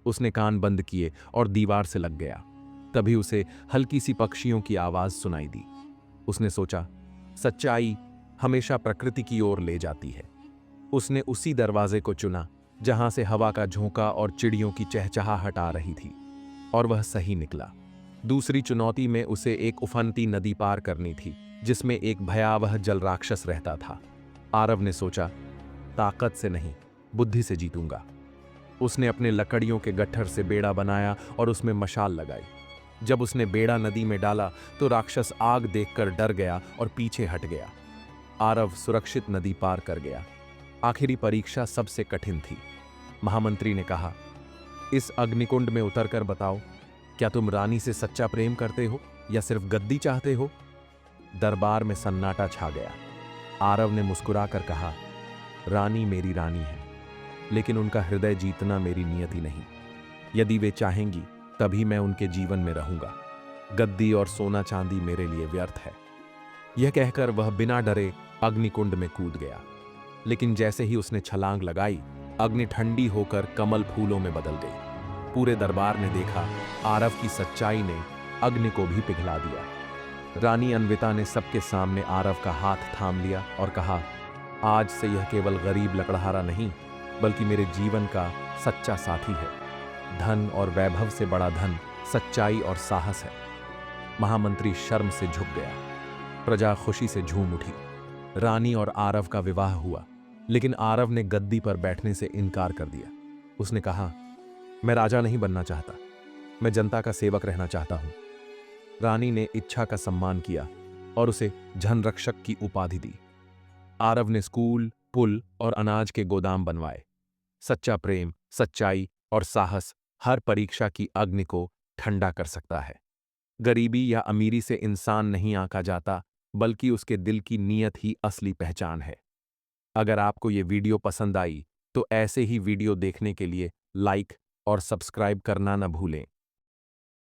उसने कान बंद किए और दीवार से लग गया। तभी उसे हल्की सी पक्षियों की आवाज सुनाई दी। उसने सोचा, सच्चाई हमेशा प्रकृति की ओर ले जाती है। उसने उसी दरवाजे को चुना जहां से हवा का झोंका और चिड़ियों की चहचहाहट आ रही थी, और वह सही निकला। दूसरी चुनौती में उसे एक उफनती नदी पार करनी थी जिसमें एक भयावह जल राक्षस रहता था। आरव ने सोचा, ताकत से नहीं, बुद्धि से जीतूंगा। उसने अपने लकड़ियों के गट्ठर से बेड़ा बनाया और उसमें मशाल लगाई। जब उसने बेड़ा नदी में डाला तो राक्षस आग देखकर डर गया और पीछे हट गया। आरव सुरक्षित नदी पार कर गया। आखिरी परीक्षा सबसे कठिन थी। महामंत्री ने कहा, इस अग्निकुंड में उतरकर बताओ, क्या तुम रानी से सच्चा प्रेम करते हो या सिर्फ गद्दी चाहते हो? दरबार में सन्नाटा छा गया। आरव ने मुस्कुराकर कहा, रानी मेरी रानी है, लेकिन उनका हृदय जीतना मेरी नियति नहीं। यदि वे चाहेंगी तभी मैं उनके जीवन में रहूंगा। गद्दी और सोना चांदी मेरे लिए व्यर्थ है। यह कहकर वह बिना डरे अग्निकुंड में कूद गया। लेकिन जैसे ही उसने छलांग लगाई, अग्नि ठंडी होकर कमल फूलों में बदल गई। पूरे दरबार ने देखा, आरव की सच्चाई ने अग्नि को भी पिघला दिया। रानी अन्विता ने सबके सामने आरव का हाथ थाम लिया और कहा, आज से यह केवल गरीब लकड़हारा नहीं, बल्कि मेरे जीवन का सच्चा साथी है। धन और वैभव से बड़ा धन सच्चाई और साहस है। महामंत्री शर्म से झुक गया। प्रजा खुशी से झूम उठी। रानी और आरव का विवाह हुआ, लेकिन आरव ने गद्दी पर बैठने से इनकार कर दिया। उसने कहा, मैं राजा नहीं बनना चाहता, मैं जनता का सेवक रहना चाहता हूं। रानी ने इच्छा का सम्मान किया और उसे जनरक्षक की उपाधि दी। आरव ने स्कूल, पुल और अनाज के गोदाम बनवाए। सच्चा प्रेम, सच्चाई और साहस हर परीक्षा की अग्नि को ठंडा कर सकता है। गरीबी या अमीरी से इंसान नहीं आंका जाता, बल्कि उसके दिल की नीयत ही असली पहचान है। अगर आपको ये वीडियो पसंद आई तो ऐसे ही वीडियो देखने के लिए लाइक और सब्सक्राइब करना न भूलें।